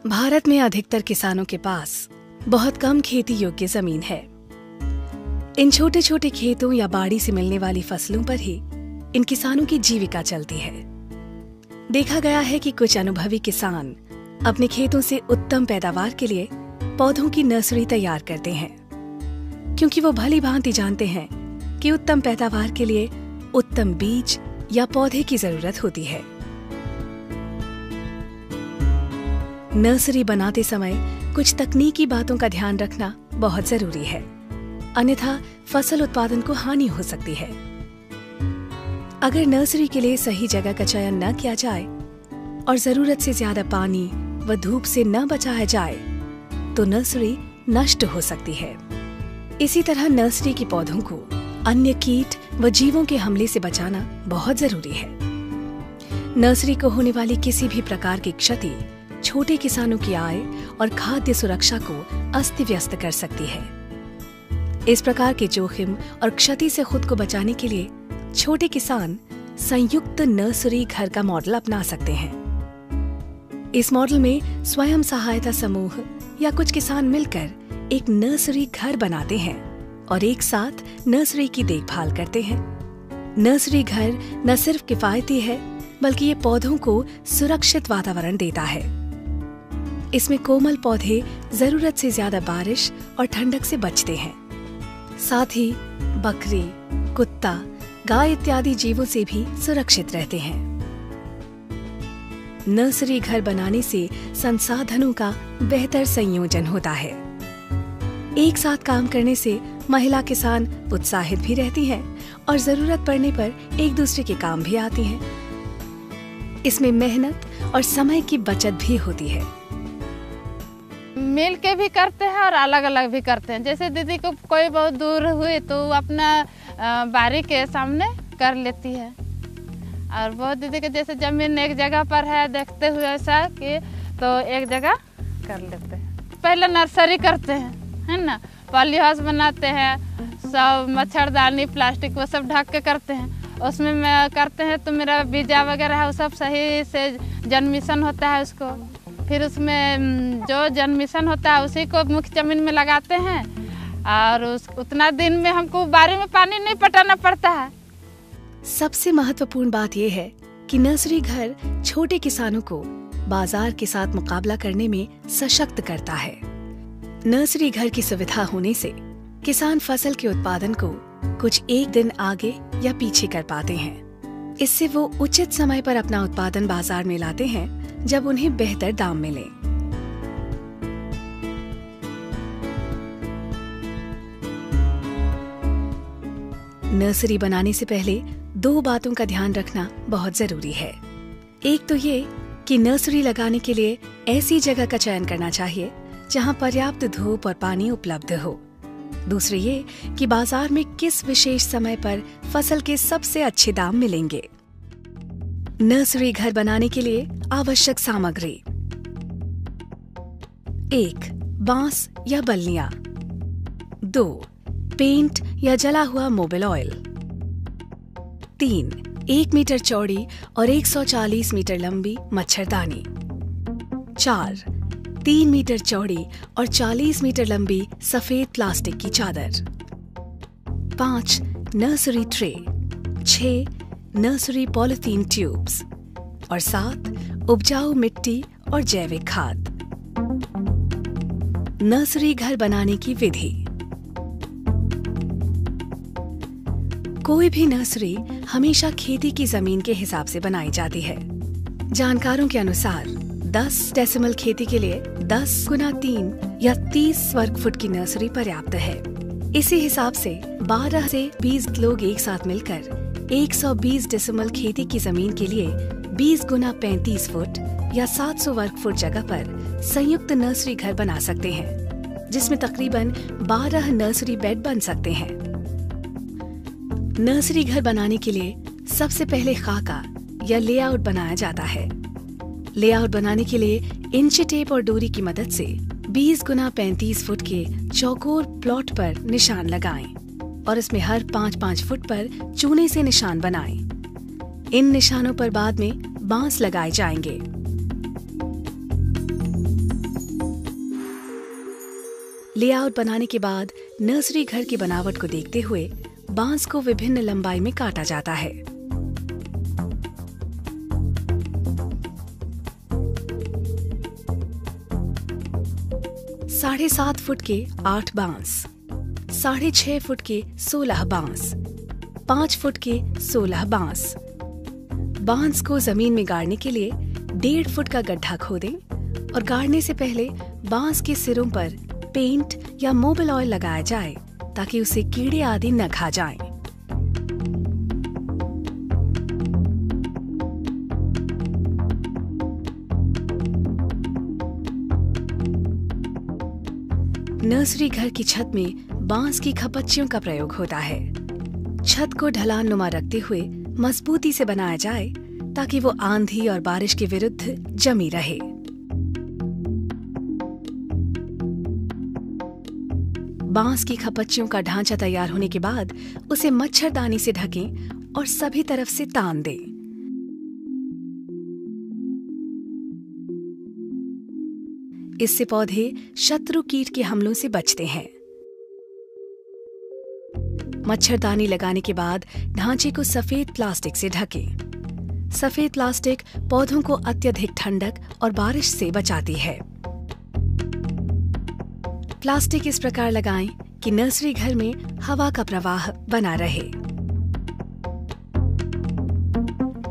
भारत में अधिकतर किसानों के पास बहुत कम खेती योग्य जमीन है। इन छोटे छोटे खेतों या बाड़ी से मिलने वाली फसलों पर ही इन किसानों की जीविका चलती है। देखा गया है कि कुछ अनुभवी किसान अपने खेतों से उत्तम पैदावार के लिए पौधों की नर्सरी तैयार करते हैं, क्योंकि वो भली भांति जानते हैं कि उत्तम पैदावार के लिए उत्तम बीज या पौधे की जरूरत होती है। नर्सरी बनाते समय कुछ तकनीकी बातों का ध्यान रखना बहुत जरूरी है, अन्यथा फसल उत्पादन को हानि हो सकती है। अगर नर्सरी के लिए सही जगह का चयन न किया जाए और जरूरत से ज्यादा पानी व धूप से न बचाया जाए तो नर्सरी नष्ट हो सकती है। इसी तरह नर्सरी के पौधों को अन्य कीट व जीवों के हमले से बचाना बहुत जरूरी है। नर्सरी को होने वाली किसी भी प्रकार की क्षति छोटे किसानों की आय और खाद्य सुरक्षा को अस्त व्यस्त कर सकती है। इस प्रकार के जोखिम और क्षति से खुद को बचाने के लिए छोटे किसान संयुक्त नर्सरी घर का मॉडल अपना सकते हैं। इस मॉडल में स्वयं सहायता समूह या कुछ किसान मिलकर एक नर्सरी घर बनाते हैं और एक साथ नर्सरी की देखभाल करते हैं। नर्सरी घर न सिर्फ किफायती है, बल्कि ये पौधों को सुरक्षित वातावरण देता है। इसमें कोमल पौधे जरूरत से ज्यादा बारिश और ठंडक से बचते हैं। साथ ही बकरी, कुत्ता, गाय इत्यादि जीवों से भी सुरक्षित रहते हैं। नर्सरी घर बनाने से संसाधनों का बेहतर संयोजन होता है। एक साथ काम करने से महिला किसान उत्साहित भी रहती हैं और जरूरत पड़ने पर एक दूसरे के काम भी आती हैं। इसमें मेहनत और समय की बचत भी होती है। मिल के भी करते हैं और अलग अलग भी करते हैं। जैसे दीदी को कोई बहुत दूर हुई तो अपना बारी के सामने कर लेती है, और बहुत दीदी के जैसे जमीन एक जगह पर है देखते हुए ऐसा कि तो एक जगह कर लेते हैं। पहले नर्सरी करते हैं, है ना, पॉली हाउस बनाते हैं, सब मच्छरदानी प्लास्टिक वो सब ढक के करते हैं। उसमें मैं करते हैं तो मेरा बीजा वगैरह है वो सब सही से जन्मिशन होता है उसको। फिर उसमें जो जन्मिशन होता है उसी को मुख्य जमीन में लगाते हैं, और उतना दिन में हमको बारी में पानी नहीं पटाना पड़ता है। सबसे महत्वपूर्ण बात यह है कि नर्सरी घर छोटे किसानों को बाजार के साथ मुकाबला करने में सशक्त करता है। नर्सरी घर की सुविधा होने से किसान फसल के उत्पादन को कुछ एक दिन आगे या पीछे कर पाते हैं। इससे वो उचित समय पर अपना उत्पादन बाजार में लाते हैं जब उन्हें बेहतर दाम मिले। नर्सरी बनाने से पहले दो बातों का ध्यान रखना बहुत जरूरी है। एक तो ये कि नर्सरी लगाने के लिए ऐसी जगह का चयन करना चाहिए जहां पर्याप्त धूप और पानी उपलब्ध हो। दूसरे ये कि बाजार में किस विशेष समय पर फसल के सबसे अच्छे दाम मिलेंगे। नर्सरी घर बनाने के लिए आवश्यक सामग्री: 1. बांस या बल्लियां। 2. पेंट या जला हुआ मोबिल ऑयल। 3. 1 मीटर चौड़ी और 140 मीटर लंबी मच्छरदानी। 4. 3 मीटर चौड़ी और 40 मीटर लंबी सफेद प्लास्टिक की चादर। 5. Nursery tray. 6. Nursery polythene tubes. और 7. उपजाऊ मिट्टी और जैविक खाद। नर्सरी घर बनाने की विधि: कोई भी नर्सरी हमेशा खेती की जमीन के हिसाब से बनाई जाती है। जानकारों के अनुसार 10 डेसिमल खेती के लिए 10 गुना 3 या 30 वर्ग फुट की नर्सरी पर्याप्त है। इसी हिसाब से 12 से 20 लोग एक साथ मिलकर 120 डेसिमल खेती की जमीन के लिए 20 गुना 35 फुट या 700 वर्ग फुट जगह पर संयुक्त नर्सरी घर बना सकते हैं, जिसमें तकरीबन 12 नर्सरी बेड बन सकते हैं। नर्सरी घर बनाने के लिए सबसे पहले खाका या लेआउट बनाया जाता है। लेआउट बनाने के लिए इंची टेप और डोरी की मदद से 20 गुना 35 फुट के चौकोर प्लॉट पर निशान लगाएं और इसमें हर 5-5 फुट पर चूने से निशान बनाएं। इन निशानों पर बाद में बांस लगाए जाएंगे। लेआउट बनाने के बाद नर्सरी घर की बनावट को देखते हुए बांस को विभिन्न लंबाई में काटा जाता है। साढ़े 7 फुट के 8 बांस, 6.5 फुट के 16 बांस, 5 फुट के 16 बांस। बांस को जमीन में गाड़ने के लिए 1.5 फुट का गड्ढा खोदें और गाड़ने से पहले बांस के सिरों पर पेंट या मोबिल ऑयल लगाया जाए ताकि उसे कीड़े आदि न खा जाएं। नर्सरी घर की छत में बांस की खपच्चियों का प्रयोग होता है। छत को ढलान नुमा रखते हुए मजबूती से बनाया जाए ताकि वो आंधी और बारिश के विरुद्ध जमी रहे। बांस की खपच्चियों का ढांचा तैयार होने के बाद उसे मच्छरदानी से ढकें और सभी तरफ से तान दें। इससे पौधे शत्रु कीट के हमलों से बचते हैं। मच्छरदानी लगाने के बाद ढांचे को सफेद प्लास्टिक से ढकें। सफेद प्लास्टिक पौधों को अत्यधिक ठंडक और बारिश से बचाती है। प्लास्टिक इस प्रकार लगाएं कि नर्सरी घर में हवा का प्रवाह बना रहे।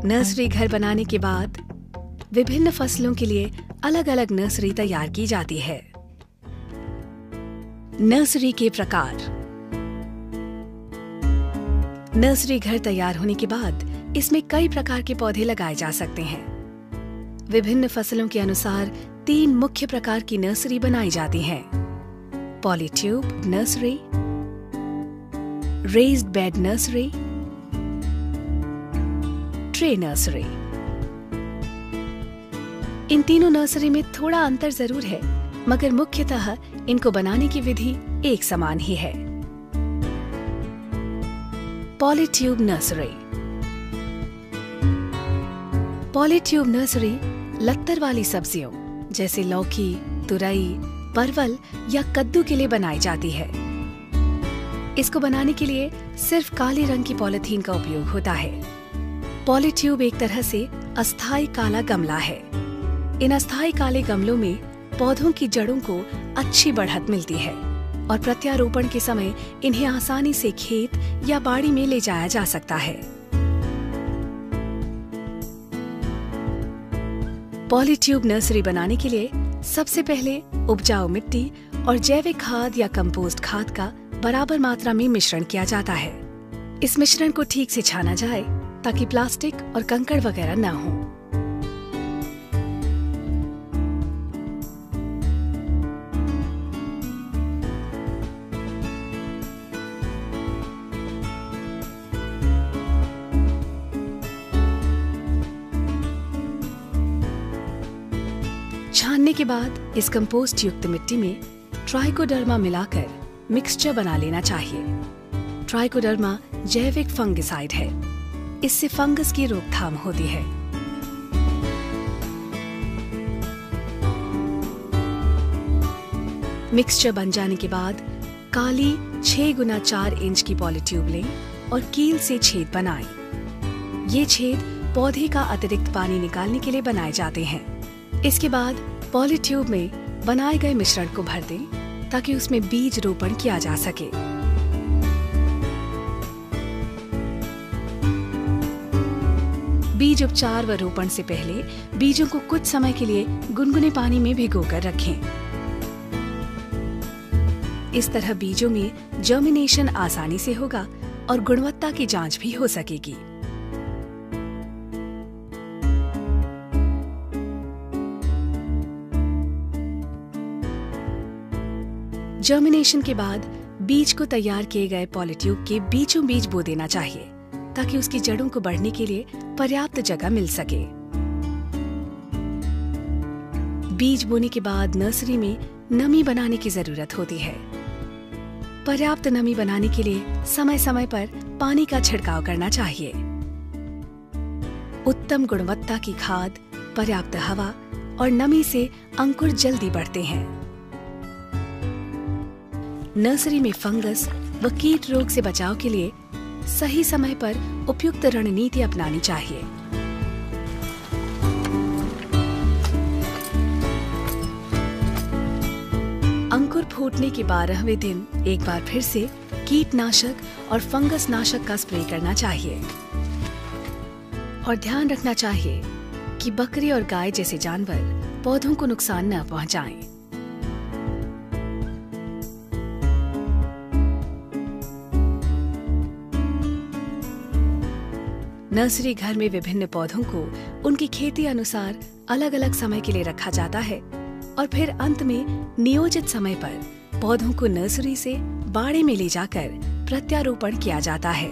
नर्सरी घर बनाने के बाद विभिन्न फसलों के लिए अलग अलग नर्सरी तैयार की जाती है। नर्सरी के प्रकार। नर्सरी घर तैयार होने के बाद इसमें कई प्रकार के पौधे लगाए जा सकते हैं। विभिन्न फसलों के अनुसार 3 मुख्य प्रकार की नर्सरी बनाई जाती हैं: polytube nursery, raised bed nursery, tray nursery. इन तीनों नर्सरी में थोड़ा अंतर जरूर है, मगर मुख्यतः इनको बनाने की विधि एक समान ही है। पॉलीट्यूब नर्सरी। पॉलीट्यूब नर्सरी लत्तर वाली सब्जियों जैसे लौकी, तुरई, परवल या कद्दू के लिए बनाई जाती है। इसको बनाने के लिए सिर्फ काले रंग की पॉलीथीन का उपयोग होता है। पॉलीट्यूब एक तरह से अस्थायी काला गमला है। इन अस्थायी काले गमलों में पौधों की जड़ों को अच्छी बढ़त मिलती है और प्रत्यारोपण के समय इन्हें आसानी से खेत या बाड़ी में ले जाया जा सकता है। पॉलीट्यूब नर्सरी बनाने के लिए सबसे पहले उपजाऊ मिट्टी और जैविक खाद या कंपोस्ट खाद का बराबर मात्रा में मिश्रण किया जाता है। इस मिश्रण को ठीक से छाना जाए ताकि प्लास्टिक और कंकड़ वगैरह न हो। छानने के बाद इस कंपोस्ट युक्त मिट्टी में ट्राइकोडर्मा मिलाकर मिक्सचर बना लेना चाहिए। ट्राइकोडर्मा जैविक फंगिसाइड है। इससे फंगस की रोकथाम होती है। मिक्सचर बन जाने के बाद काली 6x4 इंच की पॉलीट्यूब लें और कील से छेद बनाएं। ये छेद पौधे का अतिरिक्त पानी निकालने के लिए बनाए जाते हैं। इसके बाद पॉलीट्यूब में बनाए गए मिश्रण को भर दें ताकि उसमें बीज रोपण किया जा सके। बीज उपचार व रोपण से पहले बीजों को कुछ समय के लिए गुनगुने पानी में भिगोकर रखें। इस तरह बीजों में जर्मिनेशन आसानी से होगा और गुणवत्ता की जांच भी हो सकेगी। जर्मिनेशन के बाद बीज को तैयार किए गए पॉलीट्यूब के बीचों बीच बो देना चाहिए ताकि उसकी जड़ों को बढ़ने के लिए पर्याप्त जगह मिल सके। बीज बोने के बाद नर्सरी में नमी बनाने की जरूरत होती है। पर्याप्त नमी बनाने के लिए समय समय पर पानी का छिड़काव करना चाहिए। उत्तम गुणवत्ता की खाद, पर्याप्त हवा और नमी से अंकुर जल्दी बढ़ते हैं। नर्सरी में फंगस व कीट रोग से बचाव के लिए सही समय पर उपयुक्त रणनीति अपनानी चाहिए। अंकुर फूटने के 12वें दिन एक बार फिर से कीटनाशक और फंगस नाशक का स्प्रे करना चाहिए और ध्यान रखना चाहिए कि बकरी और गाय जैसे जानवर पौधों को नुकसान न पहुंचाएं। नर्सरी घर में विभिन्न पौधों को उनकी खेती अनुसार अलग अलग समय के लिए रखा जाता है और फिर अंत में नियोजित समय पर पौधों को नर्सरी से बाड़े में ले जाकर प्रत्यारोपण किया जाता है।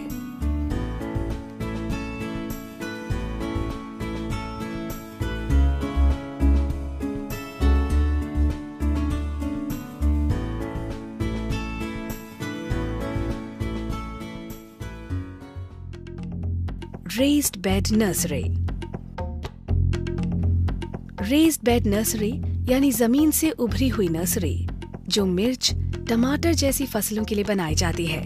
Raised bed nursery. Raised bed nursery यानी जमीन से उभरी हुई नर्सरी जो मिर्च, टमाटर जैसी फसलों के लिए बनाई जाती है।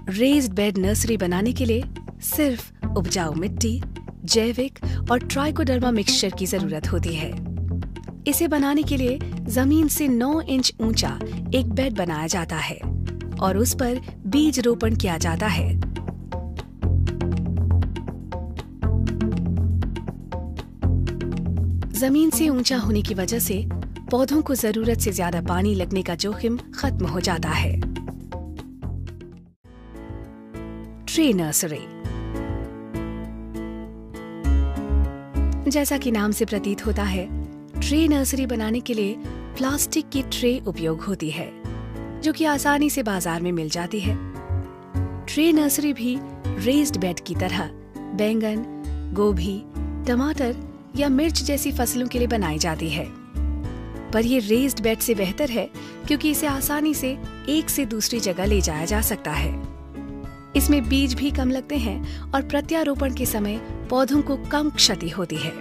रेज्ड बेड नर्सरी बनाने के लिए सिर्फ उपजाऊ मिट्टी, जैविक और ट्राइकोडर्मा मिक्सचर की जरूरत होती है। इसे बनाने के लिए जमीन से 9 इंच ऊंचा एक बेड बनाया जाता है और उस पर बीज रोपण किया जाता है। जमीन से ऊंचा होने की वजह से पौधों को जरूरत से ज्यादा पानी लगने का जोखिम खत्म हो जाता है। Tray nursery. जैसा कि नाम से प्रतीत होता है, ट्रे नर्सरी बनाने के लिए प्लास्टिक की ट्रे उपयोग होती है जो कि आसानी से बाजार में मिल जाती है। ट्रे नर्सरी भी रेज्ड बेड की तरह बैंगन, गोभी, टमाटर या मिर्च जैसी फसलों के लिए बनाई जाती है, पर ये रेज्ड बेड से बेहतर है क्योंकि इसे आसानी से एक से दूसरी जगह ले जाया जा सकता है। इसमें बीज भी कम लगते हैं और प्रत्यारोपण के समय पौधों को कम क्षति होती है।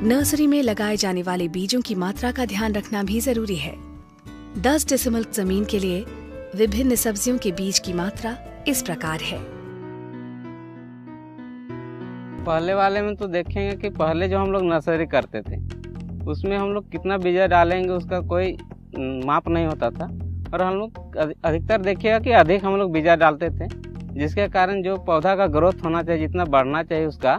नर्सरी में लगाए जाने वाले बीजों की मात्रा का ध्यान रखना भी जरूरी है। 10 डेसिमल जमीन के लिए विभिन्न सब्जियों के बीज की मात्रा इस प्रकार है। पहले वाले में तो देखेंगे कि पहले जो हम लोग नर्सरी करते थे उसमें हम लोग कितना बीजा डालेंगे उसका कोई माप नहीं होता था और हम लोग अधिकतर देखिएगा कि अधिक हम लोग बीजा डालते थे, जिसके कारण जो पौधा का ग्रोथ होना चाहिए, जितना बढ़ना चाहिए उसका,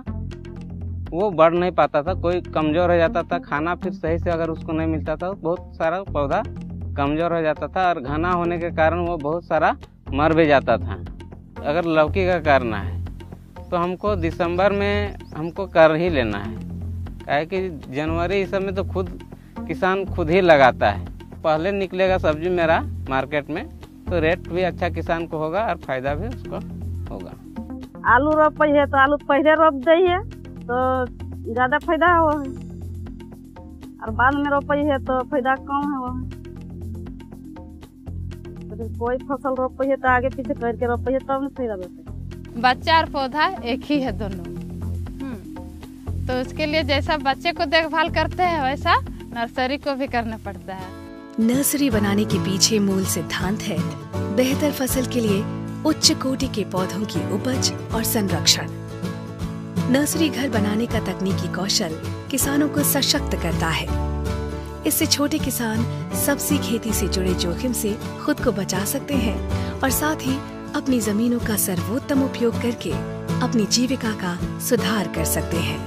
वो बढ़ नहीं पाता था। कोई कमज़ोर हो जाता था, खाना फिर सही से अगर उसको नहीं मिलता था बहुत सारा पौधा कमज़ोर हो जाता था और घना होने के कारण वो बहुत सारा मर भी जाता था। अगर लौकी का करना है तो हमको दिसंबर में हमको कर ही लेना है, काहे कि जनवरी इस सब में तो खुद किसान खुद ही लगाता है। पहले निकलेगा सब्जी मेरा मार्केट में तो रेट भी अच्छा किसान को होगा और फायदा भी उसको होगा। आलू रोप है तो आलू पहले रोप दिए तो ज़्यादा फायदा हुआ है और बाद में रोप है तो फायदा कम हुआ है। तो कोई फसल रोप है तो आगे पीछे करके रोप है तब नहीं फायदा होता। बच्चा और पौधा एक ही है दोनों। तो उसके लिए जैसा बच्चे को देखभाल करते हैं वैसा नर्सरी को भी करना पड़ता है। नर्सरी बनाने के पीछे मूल सिद्धांत है बेहतर फसल के लिए उच्च कोटि के पौधों की उपज और संरक्षण। नर्सरी घर बनाने का तकनीकी कौशल किसानों को सशक्त करता है। इससे छोटे किसान सब्जी खेती से जुड़े जोखिम से खुद को बचा सकते हैं और साथ ही अपनी जमीनों का सर्वोत्तम उपयोग करके अपनी जीविका का सुधार कर सकते हैं।